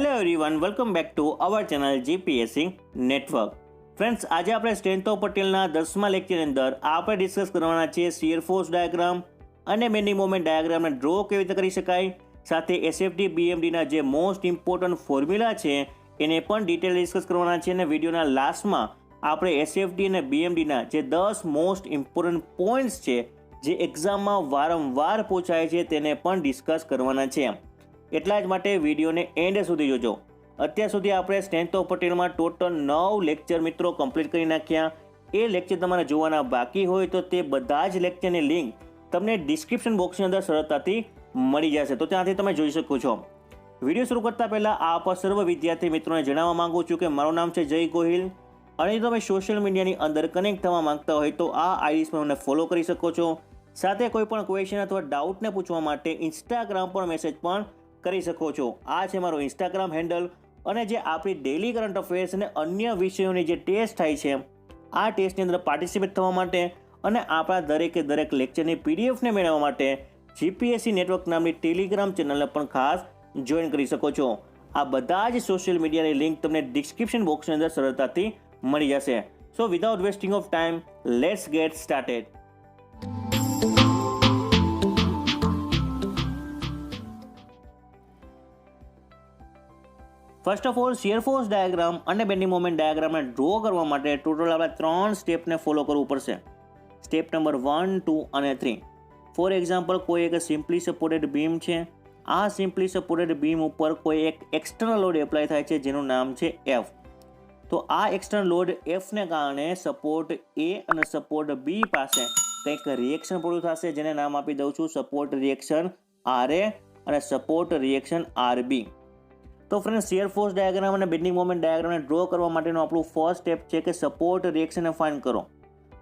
Hello everyone, welcome back to our channel GPSC network. Friends, આજે આપણે સ્ટ્રેન્થો પટેલના 10મા લેક્ચરની અંદર આપણે ડિસ્કસ કરવાના છે શિયર ફોર્સ ડાયાગ્રામ અને બેન્ડિંગ મોમેન્ટ ડાયાગ્રામને ડ્રો કેવી રીતે કરી શકાય, સાથે એસએફટી બીએમડીના જે મોસ્ટ ઇમ્પોર્ટન્ટ ફોર્મ્યુલા છે એને પણ ડિટેલ ડિસ્કસ કરવાના છે. અને વિડીયોના લાસ્ટમાં આપણે એસએફટી અને બીએમડીના જે 10 મોસ્ટ ઇમ્પોર્ટન્ટ પોઈન્ટ્સ છે જે એક્ઝામમાં વારંવાર પૂછાય છે તેને પણ ડિસ્કસ કરવાના છે. એટલા જ માટે વિડીયોને એન્ડ સુધી જોજો. અત્યાર સુધી આપણે સ્ટ્રેન્થ ઓફ પટેલમાં ટોટલ 9 લેક્ચર મિત્રો કમ્પ્લીટ કરી નાખ્યા. એ લેક્ચર તમારે જોવાના બાકી હોય તો તે બધા જ લેક્ચરની લિંક તમને ડિસ્ક્રિપ્શન બોક્સની અંદર સરળતાથી મળી જશે, તો ત્યાંથી તમે જોઈ શકો છો. વિડીયો શરૂ કરતા પહેલાં આપ સર્વ વિદ્યાર્થી મિત્રોને જણાવવા માંગુ છું કે મારું નામ છે જય ગોહિલ, અને જો તમે સોશિયલ મીડિયાની અંદર કનેક્ટ થવા માંગતા હોય તો આ આઈડીસ પર મને ફોલો કરી શકો છો. સાથે કોઈ પણ ક્વેશ્ચન અથવા ડાઉટને પૂછવા માટે ઇન્સ્ટાગ્રામ પર મેસેજ પણ કરી શકો છો. આ છે મારો ઇન્સ્ટાગ્રામ હેન્ડલ. અને જે આપણી ડેલી કરંટ અફેર્સ અને અન્ય વિષયોની જે ટેસ્ટ થાય છે આ ટેસ્ટની અંદર પાર્ટિસિપેટ થવા માટે અને આપણા દરેકે દરેક લેક્ચરની પીડીએફને મેળવવા માટે જીપીએસસી નેટવર્ક નામની ટેલિગ્રામ ચેનલને પણ ખાસ જોઈન કરી શકો છો. આ બધા જ સોશિયલ મીડિયાની લિંક તમને ડિસ્ક્રિપ્શન બોક્સની અંદર સરળતાથી મળી જશે. So without wasting of time, let's get started. First of all, shear force diagram અને બેન્ડિંગ મોમેન્ટ ડાયાગ્રામને ડ્રો કરવા માટે ટોટલ આપણે 3 સ્ટેપને ફોલો કરવું પડશે. સ્ટેપ નંબર 1, 2 અને 3. ફોર એક્ઝામ્પલ, કોઈ એક સિમ્પલી સપોર્ટેડ બીમ છે. આ સિમ્પલી સપોર્ટેડ બીમ ઉપર કોઈ એક એક્સટર્નલ લોડ એપ્લાય થાય છે જેનું નામ છે એફ. તો આ એક્સટર્નલ લોડ એફને કારણે સપોર્ટ એ અને સપોર્ટ બી પાસે કંઈક રિએક્શન પ્રોડ્યુસ થશે જેને નામ આપી દઉં છું સપોર્ટ રિએક્શન આરએ અને સપોર્ટ રિએક્શન આરબી. તો ફ્રેન્ડ, શિયર ફોર્સ ડાયાગ્રામ અને બેન્ડિંગ મોમેન્ટ ડાયાગ્રામને ડ્રો કરવા માટેનું આપણું ફર્સ્ટ સ્ટેપ છે કે સપોર્ટ રિએક્શનને ફાઇન્ડ કરો.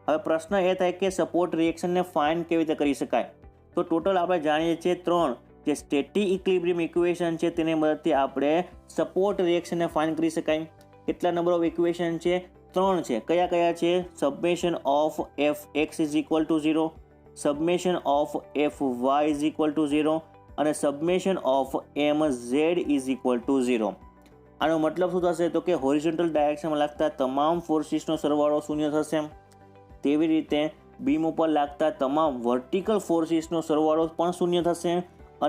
હવે પ્રશ્ન એ થાય કે સપોર્ટ રિએક્શનને ફાઇન્ડ કેવી રીતે કરી શકાય. તો ટોટલ આપણે જાણીએ છીએ 3 જે સ્ટેટિક ઇક્વિલિબ્રિયમ ઇક્વેશન છે તેની મદદથી આપણે સપોર્ટ રિએક્શનને ફાઇન્ડ કરી શકાય. કેટલા નંબર ઓફ ઇક્વેશન છે? 3 છે. કયા કયા છે? Summation of F X is equal to 0, summation of F Y is equal to 0 અને summation of M Z is equal to 0. આનો મતલબ શું થશે? તો કે હોરિઝોન્ટલ ડાયરેક્શનમાં લાગતા તમામ ફોર્સિસનો સરવાળો 0 થશે. તેવી રીતે બીમ ઉપર લાગતા તમામ વર્ટિકલ ફોર્સિસનો સરવાળો પણ 0 થશે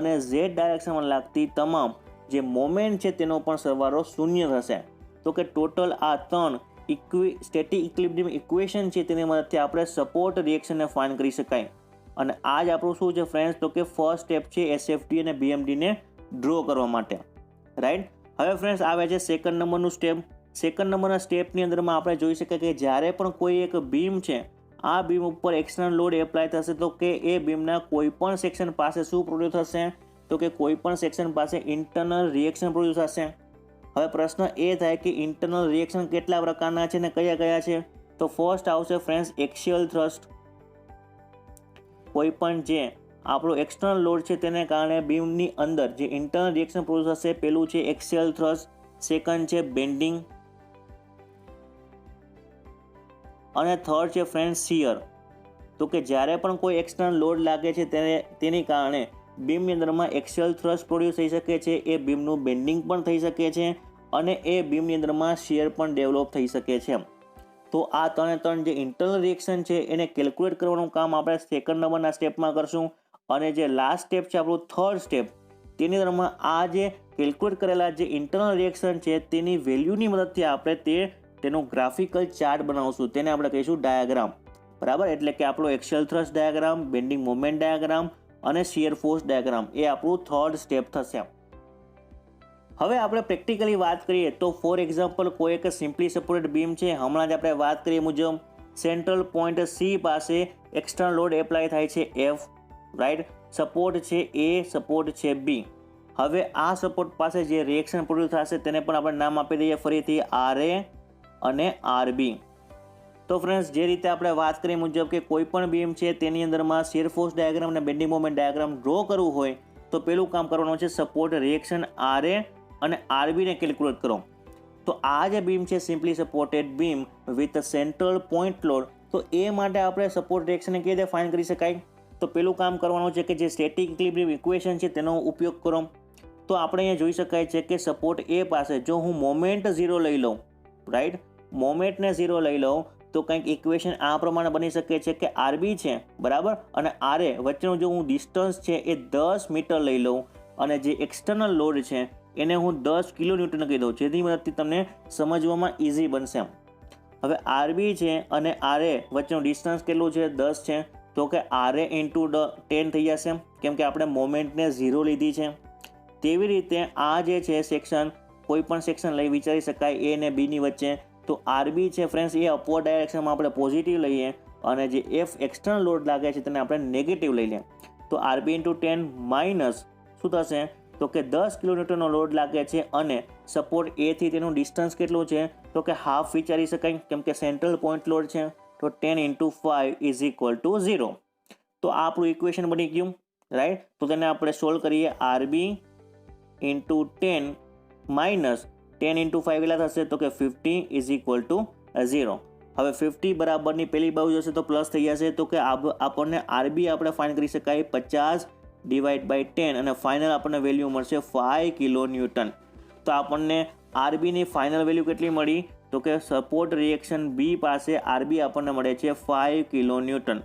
અને ઝેડ ડાયરેક્શનમાં લાગતી તમામ જે મોમેન્ટ છે તેનો પણ સરવાળો 0 થશે. તો કે ટોટલ આ 3 સ્ટેટિક ઇક્વિલિબ્રિયમ ઇક્વેશન છે તેની મદદથી આપણે સપોર્ટ રિએક્શનને ફાઇન્ડ કરી શકાય. અને આ જ આપણું શું છે ફ્રેન્ડ્સ? તો કે ફર્સ્ટ સ્ટેપ છે એસએફટી અને બીએમડીને ડ્રો કરવા માટે, રાઈટ. હવે ફ્રેન્ડ્સ આવે છે સેકન્ડ નંબરનું સ્ટેપ. સેકન્ડ નંબરના સ્ટેપની અંદરમાં આપણે જોઈ શકીએ કે જ્યારે પણ કોઈ એક બીમ છે, આ બીમ ઉપર એક્સટર્નલ લોડ એપ્લાય થશે તો કે એ બીમના કોઈ પણ સેક્શન પાસે શું પ્રોડ્યુસ થશે? તો કે કોઈ પણ સેક્શન પાસે ઇન્ટરનલ રિએક્શન પ્રોડ્યુસ થશે. હવે પ્રશ્ન એ થાય કે ઇન્ટરનલ રિએક્શન કેટલા પ્રકારના છે ને કયા કયા છે? તો ફર્સ્ટ આવશે ફ્રેન્ડ્સ એક્સિયલ થ્રસ્ટ. કોઈ પણ જે આપણો એક્સટર્નલ લોડ છે તેને કારણે બીમની અંદર જે ઇન્ટરનલ રિએક્શન પ્રોડ્યુસ થશે પેલું છે એક્સિયલ થ્રસ્ટ, સેકન્ડ છે બેન્ડિંગ અને થર્ડ છે ફ્રેન્ડ શિયર. તો કે જ્યારે પણ કોઈ એક્સટર્નલ લોડ લાગે છે તેની કારણે બીમની અંદરમાં એક્સિયલ થ્રસ્ટ પ્રોડ્યુસ થઈ શકે છે, એ બીમનું બેન્ડિંગ પણ થઈ શકે છે અને એ બીમની અંદરમાં શિયર પણ ડેવલપ થઈ શકે છે. તો આ 3 જે ઇન્ટરનલ રિએક્શન છે એને કેલ્ક્યુલેટ કરવાનું કામ આપણે સેકન્ડ નંબરના સ્ટેપમાં કરશું. અને જે લાસ્ટ સ્ટેપ છે આપણું થર્ડ સ્ટેપ, તેની અંદરમાં આ જે કેલ્ક્યુલેટ કરેલા જે ઇન્ટરનલ રિએક્શન છે તેની વેલ્યુની મદદથી આપણે તેનો ગ્રાફિકલ ચાર્ટ બનાવશું. તેને આપણે કહીશું ડાયાગ્રામ, બરાબર. એટલે કે આપણો axial thrust diagram, bending moment diagram અને શિયર ફોર્સ ડાયાગ્રામ એ આપણું થર્ડ સ્ટેપ થશે. હવે આપણે પ્રેક્ટિકલી વાત કરીએ તો ફોર એક્ઝામ્પલ કોઈ એક સિમ્પલી સપોર્ટેડ બીમ છે. હમણાં જ આપણે વાત કરીએ મુજબ સેન્ટ્રલ પોઈન્ટ સી પાસે એક્સટર્નલ લોડ એપ્લાય થાય છે એફ, રાઈટ. સપોર્ટ છે એ, સપોર્ટ છે બી. હવે આ સપોર્ટ પાસે જે રિએક્શન પ્રોડ્યુસ થશે તેને પણ આપણે નામ આપી દઈએ ફરીથી આરએ અને આરબી. તો ફ્રેન્ડ્સ, જે રીતે આપણે વાત કરી મુજબ કે કોઈ પણ બીમ છે તેની અંદરમાં શિયર ફોર્સ ડાયાગ્રામ અને બેન્ડિંગ મોમેન્ટ ડાયાગ્રામ ડ્રો કરવું હોય તો પેલું કામ કરવાનું છે સપોર્ટ રિએક્શન આરએ અને આરબીને કેલ્ક્યુલેટ કરો. તો આ જે બીમ છે simply supported beam with central point load, તો એ માટે આપણે સપોર્ટ રિએક્શનને કેવી રીતે ફાઇન્ડ કરી શકાય? તો પેલું કામ કરવાનું છે કે જે સ્ટેટિક ઇક્વિલિબ્રિયમ ઇક્વેશન છે તેનો ઉપયોગ કરો. તો આપણે અહીંયા જોઈ શકાય છે કે સપોર્ટ એ પાસે જો હું મોમેન્ટ 0 લઈ લઉં, રાઈટ, મોમેન્ટને 0 લઈ લઉં તો કંઈક ઇક્વેશન આ પ્રમાણે બની શકે છે કે આરબી છે, બરાબર, અને આરએ વચ્ચેનું જો હું ડિસ્ટન્સ છે એ 10 મીટર લઈ લઉં અને જે એક્સટર્નલ લોડ છે એને હું 10 કિલો ન્યૂટન કહી દઉં, જેની મદદથી તમને સમજવામાં ઇઝી બનશે. હવે આરબી છે અને આરએ વચ્ચેનું ડિસ્ટન્સ કેટલું છે? 10 છે. તો કે આરએ ઇન્ટુ 10 થઈ જશે, કેમ કે આપણે મોમેન્ટને 0 લીધી છે. તેવી રીતે આ જે છે સેક્શન, કોઈ પણ સેક્શન લઈ વિચારી શકાય એ અને બીની વચ્ચે. તો આરબી છે ફ્રેન્ડ્સ એ અપવર્ડ ડાયરેક્શનમાં આપણે પોઝિટિવ લઈએ અને જે એફ એક્સટર્નલ લોડ લાગે છે તેને આપણે નેગેટિવ લઈ લઈએ. તો આરબી ઇન્ટુ 10 માઇનસ શું થશે? તો કે 10 કિલોન્યુટનનો લોડ લાગે છે અને સપોર્ટ એથી તેનું ડિસ્ટન્સ કેટલું છે? તો કે હાફ વિચારી શકાય, કેમ કે સેન્ટ્રલ પોઈન્ટ લોડ છે. તો 10 ઇન્ટુ 5 ઇઝ ઇક્વલ ટુ 0. તો આ આપણું ઇક્વેશન બની ગયું, રાઈટ. તો તેને આપણે સોલ્વ કરીએ. આરબી ઇન્ટુ 10 માઇનસ 10 ઇન્ટુ 5 કેટલા થશે? તો કે 50 ઇઝ ઇક્વલ ટુ 0. હવે 50 બરાબરની પેલી બાજુ જશે તો પ્લસ થઈ જશે. તો કે આપણને આરબી આપણે ફાઇન્ડ કરી શકાય 50 ડિવાઈડ બાય 10 અને ફાઇનલ આપણને વેલ્યુ મળશે 5 કિલો ન્યૂટન. તો આપણને આરબીની ફાઇનલ વેલ્યુ કેટલી મળી? તો કે સપોર્ટ રિએક્શન બી પાસે આરબી આપણને મળે છે 5 કિલો ન્યૂટન.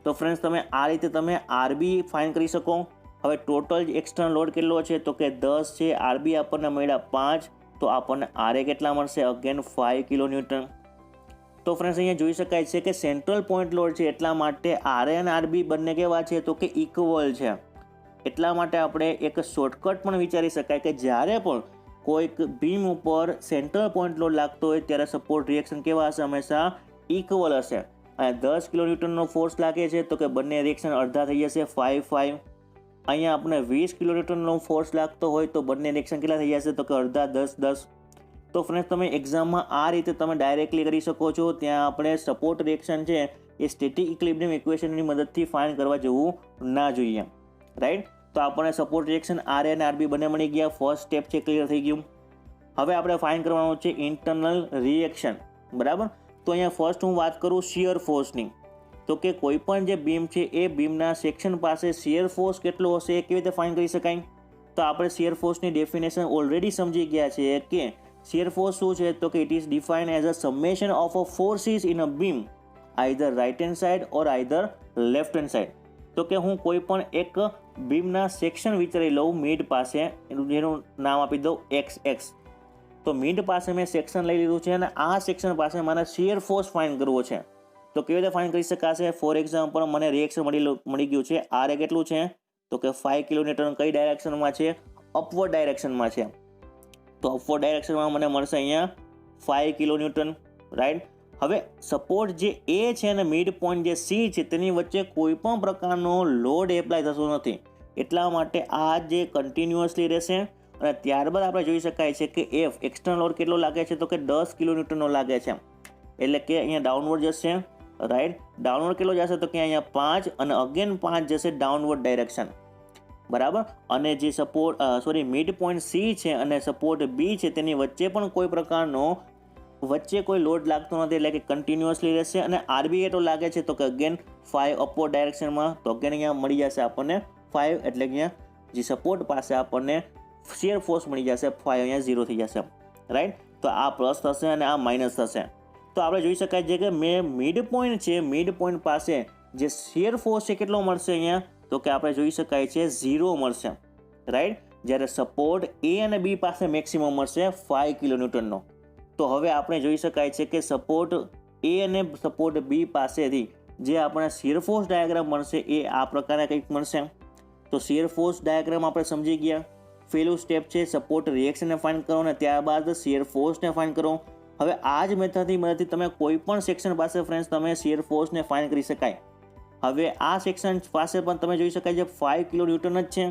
તો ફ્રેન્ડ્સ તમે આ રીતે તમે આરબી ફાઇન્ડ કરી શકો. હવે ટોટલ એક્સટર્નલ લોડ કેટલો છે? તો કે 10 છે. આરબી આપણને મળ્યા 5, તો આપણને આરએ કેટલા મળશે? Again 5 kilo newton. તો ફ્રેન્ડ્સ અહીંયા જોઈ શકાય છે કે સેન્ટ્રલ પોઈન્ટ લોડ છે એટલા માટે આરએ અને આરબી બંને કેવા છે? તો કે ઇક્વલ છે. એટલા માટે આપણે એક શોર્ટકટ પણ વિચારી શકાય કે જ્યારે પણ કોઈક બીમ ઉપર સેન્ટ્રલ પોઈન્ટ લોડ લાગતો હોય ત્યારે સપોર્ટ રિએક્શન કેવા હશે? હંમેશા ઇક્વલ હશે. અને 10 કિલો ન્યૂટનનો ફોર્સ લાગે છે તો કે બંને રિએક્શન અડધા થઈ જશે, 5-5. અહીંયા આપણે 20 કિલો ન્યૂટનનો ફોર્સ લાગતો હોય તો બંને રિએક્શન કેટલા થઈ જશે? તો કે અડધા, 10-10. તો ફ્રેન્ડ્સ તમે એક્ઝામમાં આ રીતે તમે ડાયરેક્ટલી કરી શકો છો. ત્યાં આપણે સપોર્ટ રિએક્શન છે એ સ્ટેટિક ઇક્વિલિબ્રિયમ ઇક્વેશનની મદદથી ફાઇન્ડ કરવા જવું ના જોઈએ, રાઈટ. તો આપણને સપોર્ટ રિએક્શન આરએ અને આરબી બંને મળી ગયા. ફર્સ્ટ સ્ટેપ છે ક્લિયર થઈ ગયું. હવે આપણે ફાઇન્ડ કરવાનું છે ઇન્ટરનલ રિએક્શન, બરાબર. તો અહીંયા ફર્સ્ટ હું વાત કરું શિયર ફોર્સની. તો કે કોઈ પણ જે બીમ છે એ બીમના સેક્શન પાસે શિયર ફોર્સ કેટલો હશે એ કેવી રીતે ફાઇન્ડ કરી શકાય? તો આપણે શિયર ફોર્સની ડેફિનેશન ઓલરેડી સમજી ગયા છીએ કે શિયર ફોર્સ શું છે? તો કે it is defined as a summation of a forces in a beam either right hand side or either left hand side. તો કે હું કોઈ પણ એક બીમના સેક્શન વિચારી લઉં મિડ પાસે, જેનું નામ આપી દઉં XX. તો મિડ પાસે મેં સેક્શન લઈ લીધું છે અને આ સેક્શન પાસે મારે શિયર ફોર્સ ફાઇન્ડ કરવો છે. તો કેવી રીતે ફાઇન્ડ કરી શકાશે? ફોર એક્ઝામ્પલ મને રિએક્શન મળી ગયું છે. આરએ કેટલું છે? તો કે 5 કિલો ન્યૂટન. કઈ ડાયરેક્શનમાં છે? અપવર્ડ ડાયરેક્શનમાં છે. તો અપવર્ડ ડાયરેક્શનમાં મને મળશે અહીંયા 5 કિલો ન્યૂટન, રાઈટ. હવે સપોર્ટ જે એ છે અને મિડ પોઈન્ટ જે સી છે તેની વચ્ચે કોઈ પણ પ્રકારનો લોડ એપ્લાય થતો નથી. એટલા માટે આ જે કન્ટિન્યુઅસલી રહેશે અને ત્યારબાદ આપણે જોઈ શકાય છે કે એફ એક્સટર્નલ લોડ કેટલો લાગે છે? તો કે 10 કિલો ન્યૂટનનો લાગે છે. એટલે કે અહીંયા ડાઉનવર્ડ જશે, રાઈટ. ડાઉનવર્ડ કેટલો જશે? તો કે અહીંયા 5 અને અગેન 5 જશે ડાઉનવર્ડ ડાયરેક્શન, બરાબર. અને જે મિડ પોઈન્ટ સી છે અને સપોર્ટ બી છે તેની વચ્ચે પણ કોઈ પ્રકારનો કોઈ લોડ લાગતો નથી, એટલે કે કન્ટિન્યુઅસલી રહેશે. અને આરબી એટલો લાગે છે તો કે અગેન 5 અપવર્ડ ડાયરેક્શનમાં. તો અગેન અહીંયા મળી જશે આપણને 5, એટલે કે અહીંયા જે સપોર્ટ પાસે આપણને શિયર ફોર્સ મળી જશે 5, અહીંયા 0 થઈ જશે, રાઈટ. તો આ પ્લસ થશે અને આ માઇનસ થશે. તો આપણે જોઈ શકાય છે કે મિડ પોઈન્ટ છે, મિડ પોઈન્ટ પાસે જે શિયર ફોર્સ છે કેટલો મળશે અહીંયા? તો કે આપણે જોઈ શકાય છે 0 મળશે, રાઈટ. જ્યારે સપોર્ટ એ અને બી પાસે મેક્સિમમ મળશે 5 કિલો ન્યૂટનનો. તો હવે આપણે જોઈ શકાય છે કે સપોર્ટ એ અને સપોર્ટ બી પાસેથી જે આપણે શિયર ફોર્સ ડાયાગ્રામ મળશે એ આ પ્રકારે કંઈક મળશે. તો શિયર ફોર્સ ડાયાગ્રામ આપણે સમજી ગયા. પહેલું સ્ટેપ છે સપોર્ટ રિએક્શનને ફાઇન્ડ કરો અને ત્યારબાદ શિયર ફોર્સને ફાઇન્ડ કરો. હવે આ જ મેથડની મદદથી તમે કોઈ પણ સેક્શન પાસે ફ્રેન્ડ્સ તમે શિયર ફોર્સને ફાઇન્ડ કરી શકાય. હવે આ સેક્શન પાસે પણ તમે જોઈ શકાય છે 5 કિલો ન્યૂટન જ છે,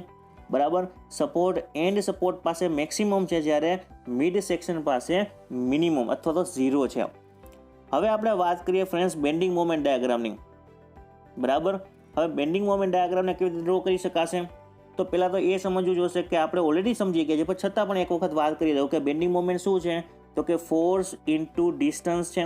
બરાબર. સપોર્ટ એન્ડ સપોર્ટ પાસે મેક્સિમમ છે, જ્યારે મિડ સેક્શન પાસે મિનિમમ અથવા તો 0 છે. હવે આપણે વાત કરીએ ફ્રેન્ડ્સ બેન્ડિંગ મોમેન્ટ ડાયાગ્રામની, બરાબર. હવે બેન્ડિંગ મોમેન્ટ ડાયાગ્રામને કેવી રીતે ડ્રો કરી શકાશે? તો પહેલાં તો એ સમજવું જોશે કે આપણે ઓલરેડી સમજી ગયા છે, પણ છતાં પણ એક વખત વાત કરી દઉં કે બેન્ડિંગ મોમેન્ટ શું છે? તો કે ફોર્સ ઇન્ટુ ડિસ્ટન્સ છે,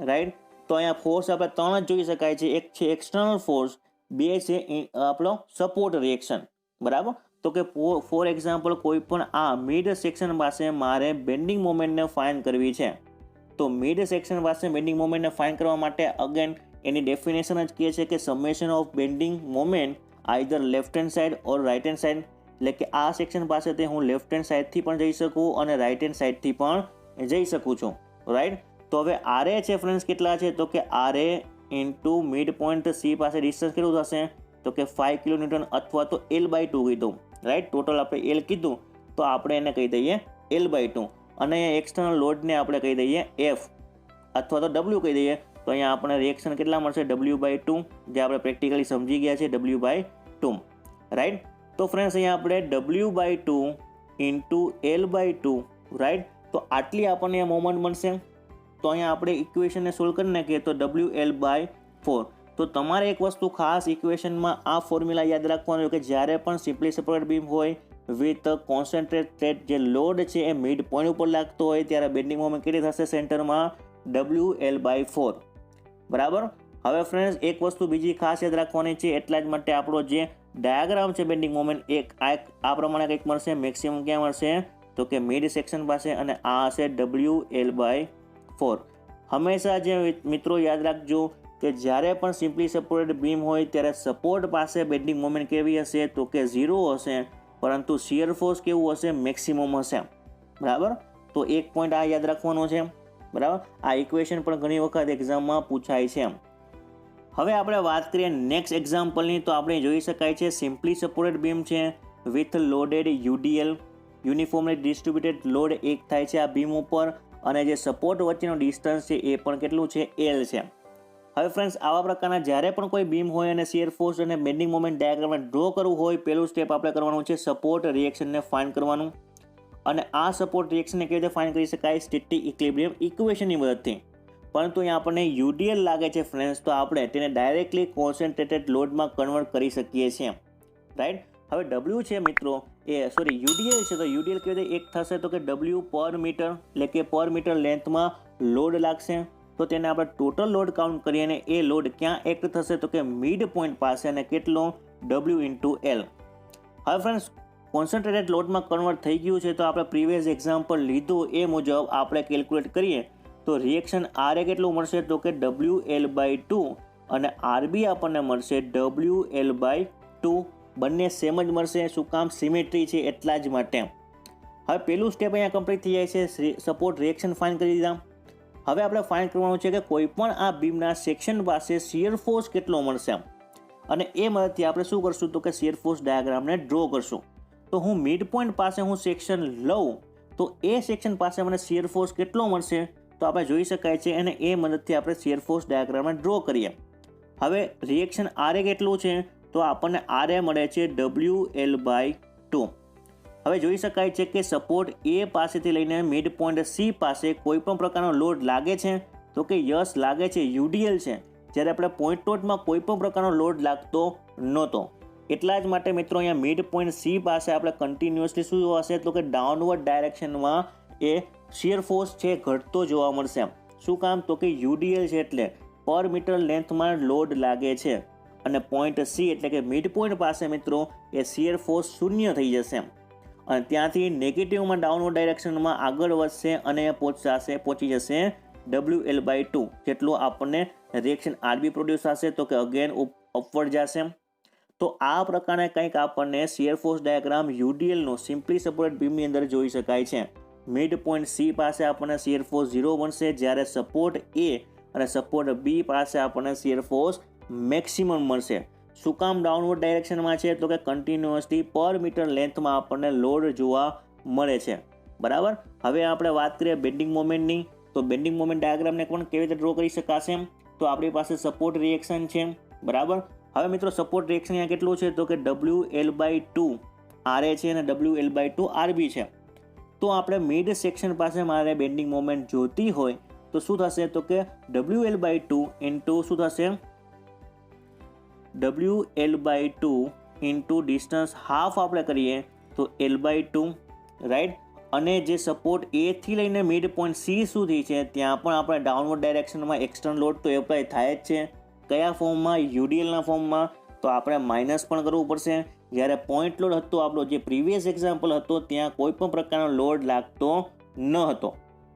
રાઈટ. તો અહીંયા ફોર્સ આપણે 3 જ જોઈ શકાય છે. એક છે એક્સટર્નલ ફોર્સ, 2 છે આપણો સપોર્ટ રિએક્શન, બરાબર. તો કે ફોર એક્ઝામ્પલ કોઈ પણ આ મિડ સેક્શન પાસે મારે બેન્ડિંગ મોમેન્ટને ફાઇન્ડ કરવી છે. તો મિડ સેક્શન પાસે બેન્ડિંગ મોમેન્ટને ફાઇન્ડ કરવા માટે અગેન એની ડેફિનેશન જ કહે છે કે summation of bending moment either left hand side or right hand side. એટલે કે આ સેક્શન પાસેથી હું લેફ્ટ હેન્ડ સાઇડથી પણ જઈ શકું અને રાઇટ હેન્ડ સાઇડથી પણ જઈ શકું છું. રાઈટ. તો હવે RA છે ફ્રેન્ડ્સ કેટલા છે? તો કે RA into mid point C પાસે ડિસ્ટન્સ કેટલું થશે? તો કે 5 કિલોન્યુટન અથવા તો L/2 કીધું. રાઈટ. ટોટલ આપણે L કીધું તો આપણે એને કહી દઈએ L/2 અને એક્સટર્નલ લોડને આપણે કહી દઈએ F અથવા તો W કહી દઈએ. તો અહીંયા આપણે રિએક્શન કેટલા મળશે? W/2, જે આપણે પ્રેક્ટિકલી સમજી ગયા છે W/2. રાઈટ. તો ફ્રેન્ડ્સ અહીંયા આપણે W/2 ઇન્ટુ L/2. રાઈટ. તો આટલી આપણને મોમેન્ટ મળશે. તો અહીંયા આપણે ઇક્વેશનને સોલ્વ કરી નાખીએ તો WL/4. તો તમારે એક વસ્તુ ખાસ ઇક્વેશનમાં આ ફોર્મ્યુલા યાદ રાખવાનું કે જ્યારે પણ સિમ્પલી સપોર્ટેડ બીમ હોય વિથ કોન્સન્ટ્રેટેડ જે લોડ છે એ મિડ પોઈન્ટ ઉપર લાગતો હોય ત્યારે બેન્ડિંગ મોમેન્ટ કેટલી થશે સેન્ટરમાં? WL/4. બરાબર. હવે ફ્રેન્ડ્સ એક વસ્તુ બીજી ખાસ યાદ રાખવાની છે. એટલા જ માટે આપણો જે ડાયાગ્રામ છે બેન્ડિંગ મોમેન્ટ આ પ્રમાણે કંઈક મળશે. મેક્સિમમ ક્યાં મળશે? તો કે મિડ સેક્શન પાસે અને આ હશે WL/4. હંમેશા જે મિત્રો યાદ રાખજો કે જ્યારે પણ સિમ્પલી સપોર્ટેડ બીમ હોય ત્યારે સપોર્ટ પાસે બેન્ડિંગ મોમેન્ટ કેવી હશે? તો કે 0 હશે, પરંતુ શિયર ફોર્સ કેવું હશે? મેક્સિમમ હશે. બરાબર. તો એક પોઈન્ટ આ યાદ રાખવાનો છે. બરાબર. આ ઇક્વેશન પણ ઘણી વખત એક્ઝામમાં પૂછાય છે. હવે આપણે વાત કરીએ નેક્સ્ટ એક્ઝામ્પલની. તો આપણે જોઈ શકાય છે સિમ્પલી સપોર્ટેડ બીમ છે with loaded UDL, uniformly distributed load એક થાય છે આ બીમ ઉપર અને જે સપોર્ટ વચ્ચેનો ડિસ્ટન્સ છે એ પણ કેટલું છે? L છે. હવે ફ્રેન્ડ્સ આવા પ્રકારના જ્યારે પણ કોઈ બીમ હોય અને શિયર ફોર્સ અને બેન્ડિંગ મોમેન્ટ ડાયાગ્રામને ડ્રો કરવું હોય, પહેલું સ્ટેપ આપણે કરવાનું છે સપોર્ટ રિએક્શનને ફાઇન્ડ કરવાનું. અને આ સપોર્ટ રિએક્શનને કેવી રીતે ફાઇન્ડ કરી શકાય? સ્ટેટિક ઇક્વિલિબ્રિયમ ઇક્વેશનની મદદથી. પરંતુ અહીંયા આપણને UDL લાગે છે ફ્રેન્ડ્સ, તો આપણે તેને ડાયરેક્ટલી કોન્સન્ટ્રેટેડ લોડમાં કન્વર્ટ કરી શકીએ છીએ. રાઈટ. હવે W છે મિત્રો UDL છે. તો UDL કેવી રીતે એક થશે? તો કે W પર મીટર, એટલે કે પર મીટર લેન્થમાં લોડ લાગશે. તો તેને આપણે ટોટલ લોડ કાઉન્ટ કરીએ અને એ લોડ ક્યાં એક્ટ થશે? તો કે મિડ પોઈન્ટ પાસે અને કેટલો? W/L. હવે ફ્રેન્ડ્સ કોન્સન્ટ્રેટેડ લોડમાં કન્વર્ટ થઈ ગયું છે તો આપણે પ્રીવિયસ એક્ઝામ્પલ લીધું એ મુજબ આપણે કેલ્ક્યુલેટ કરીએ તો રિએક્શન RA કેટલું મળશે? તો કે WL/2 અને RB આપણને મળશે WL/2. બંને સેમ જ મળશે. શું કામ? સિમેટ્રી છે એટલા જ માટે. હવે પહેલું સ્ટેપ અહીંયા કમ્પ્લીટ થઈ જાય છે. સપોર્ટ રિએક્શન ફાઇન્ડ કરી દીધા. હવે આપણે ફાઇન્ડ કરવાનું છે કે કોઈ પણ આ બીમના સેક્શન પાસે શિયર ફોર્સ કેટલો મળશે અને એ મદદથી આપણે શું કરશું? તો કે શિયર ફોર્સ ડાયાગ્રામને ડ્રો કરશું. તો હું મિડ પોઈન્ટ પાસે હું સેક્શન લઉં તો એ સેક્શન પાસે મને શિયર ફોર્સ કેટલો મળશે? તો આપણે જોઈ શકાય છે અને એ મદદથી આપણે શિયર ફોર્સ ડાયાગ્રામને ડ્રો કરીએ. હવે રિએક્શન RA કેટલું છે? તો આપણને RA મળે છે WL/2. હવે જોઈ શકાય છે કે સપોર્ટ A પાસેથી લઈને મિડ પોઈન્ટ C પાસે કોઈ પણ પ્રકારનો લોડ લાગે છે? તો કે યસ લાગે છે, UDL છે. જ્યારે આપણે પોઈન્ટ નોટમાં કોઈ પણ પ્રકારનો લોડ લાગતો નહોતો. એટલા જ માટે મિત્રો અહીંયા મિડ પોઈન્ટ C પાસે આપણે કન્ટિન્યુઅસલી શું હશે? તો કે ડાઉનવર્ડ ડાયરેક્શનમાં એ શિયર ફોર્સ છે ઘટતો જોવા મળશે. શું કામ? તો કે UDL છે એટલે પર મીટર લેન્થમાં લોડ લાગે છે અને પોઈન્ટ C એટલે કે મિડ પોઈન્ટ પાસે મિત્રો એ શિયર ફોર્સ 0 થઈ જશે અને ત્યાંથી નેગેટિવમાં ડાઉનવર્ડ ડાયરેક્શનમાં આગળ વધશે અને પહોંચી જશે WL/2 જેટલું આપણને રિએક્શન RB પ્રોડ્યુસ થશે. તો કે અગેન અપવર્ડ જશે. તો આ પ્રકારે કંઈક આપણને શિયર ફોર્સ ડાયાગ્રામ UDLનો સિમ્પલી સપોર્ટેડ બીમની અંદર જોઈ શકાય છે. મિડ પોઈન્ટ C પાસે આપણને શિયર ફોર્સ 0 બનશે, જ્યારે સપોર્ટ A અને સપોર્ટ B પાસે આપણને શિયર ફોર્સ મેક્સિમમ મળશે. શું કામ ડાઉનવર્ડ ડાયરેક્શનમાં છે? તો કે કન્ટિન્યુઅસલી પર મીટર લેન્થમાં આપણને લોડ જોવા મળે છે. બરાબર. હવે આપણે વાત કરીએ બેન્ડિંગ મોમેન્ટની. તો બેન્ડિંગ મોમેન્ટ ડાયાગ્રામને પણ કેવી રીતે ડ્રો કરી શકાશે? તો આપણી પાસે સપોર્ટ રિએક્શન છે. બરાબર. હવે મિત્રો સપોર્ટ રિએક્શન અહીંયા કેટલું છે? તો કે WL/2 RA છે અને WL/2 RB છે. તો આપણે મિડ સેક્શન પાસે મારે બેન્ડિંગ મોમેન્ટ જોતી હોય તો શું થશે? તો કે WL/2 ઇન્ટુ શું થશે? WL/2 ઇન્ટુ ડિસ્ટન્સ હાફ આપણે કરીએ તો L/2. રાઈટ. અને જે સપોર્ટ A થી લઈને મિડ પોઈન્ટ C સુધી છે ત્યાં પણ આપણે ડાઉનવર્ડ ડાયરેક્શનમાં એક્સટર્નલ લોડ તો એપ્લાય થાય જ છે. કયા ફોર્મમાં? UDLના ફોર્મમાં. તો આપણે માઇનસ પણ કરવું પડશે. જ્યારે પોઈન્ટ લોડ હતો આપણો જે પ્રીવિયસ એક્ઝામ્પલ હતો ત્યાં કોઈ પણ પ્રકારનો લોડ લાગતો ન હતો.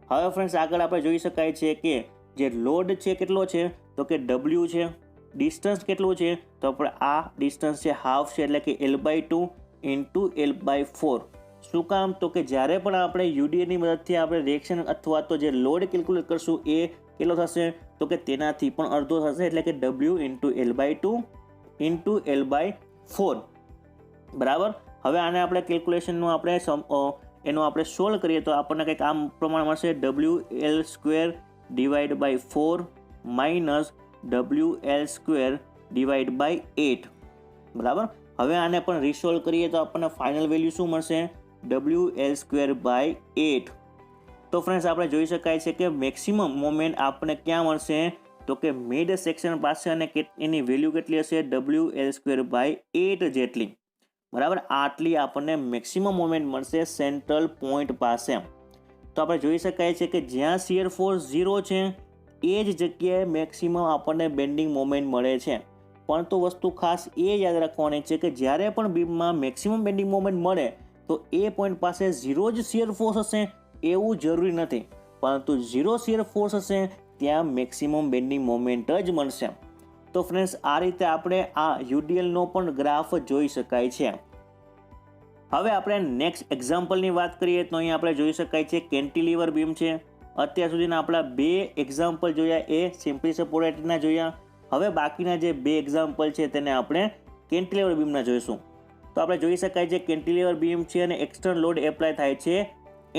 હવે ફ્રેન્ડ્સ આગળ આપણે જોઈ શકાય છે કે જે લોડ છે કેટલો છે તો કે W છે. ડિસ્ટન્સ કેટલું છે તો આપણે આ ડિસ્ટન્સ છે હાફ છે એટલે કે L/2 ઇન્ટુ L/4. શું કામ તો કે જ્યારે પણ આપણે યુડીએની મદદથી આપણે રિએક્શન અથવા તો જે લોડ કેલ્ક્યુલેટ કરશું એ કેટલો થશે તો કે તેનાથી પણ અડધો થશે એટલે કે W into L/2 into L/4. બરાબર. હવે આને આપણે કેલ્ક્યુલેશનનું આપણે સોલ્વ કરીએ તો આપણને કંઈક આમ પ્રમાણે મળશે WL² divide by 4 minus WL² divide by 8. બરાબર. હવે આને પણ રીસોલ્વ કરીએ તો આપણને ફાઇનલ વેલ્યુ શું મળશે WL² બાય 8. તો ફ્રેન્ડ્સ આપણે જોઈ શકાય છે કે મેક્સિમમ મોમેન્ટ આપણને ક્યાં મળશે તો કે મિડ સેક્શન પાસે અને એની વેલ્યુ કેટલી હશે WL² બાય 8 જેટલી. બરાબર. આટલી આપણને મેક્સિમમ મોમેન્ટ મળશે સેન્ટ્રલ પોઈન્ટ પાસે. તો આપણે જોઈ શકાય છે કે જ્યાં શિયર ફોર્સ 0 છે એ જ જગ્યાએ મેક્સિમમ આપણને બેન્ડિંગ મોમેન્ટ મળે છે. પરંતુ વસ્તુ ખાસ એ યાદ રાખવાની છે કે જ્યારે પણ બીમમાં મેક્સિમમ બેન્ડિંગ મોમેન્ટ મળે તો એ પોઈન્ટ પાસે 0 જ શિયર ફોર્સ હશે એવું જરૂરી નથી, પરંતુ 0 શિયર ફોર્સ હશે ત્યાં મેક્સિમમ બેન્ડિંગ મોમેન્ટ જ મળશે. તો ફ્રેન્ડ્સ આ રીતે આપણે આ યુડીએલનો પણ ગ્રાફ જોઈ શકાય છે. હવે આપણે નેક્સ્ટ એક્ઝામ્પલની વાત કરીએ તો અહીં આપણે જોઈ શકાય છે કેન્ટિલીવર બીમ છે. અત્યાર સુધીના આપણા 2 એક્ઝામ્પલ જોયા એ સિમ્પલી સપોર્ટેડના જોયા. હવે બાકીના જે 2 એક્ઝામ્પલ છે તેને આપણે કેન્ટિલીવર બીમના જોઈશું. તો આપણે જોઈ શકાય છે કેન્ટિલીવર બીમ છે અને એક્સટર્નલ લોડ એપ્લાય થાય છે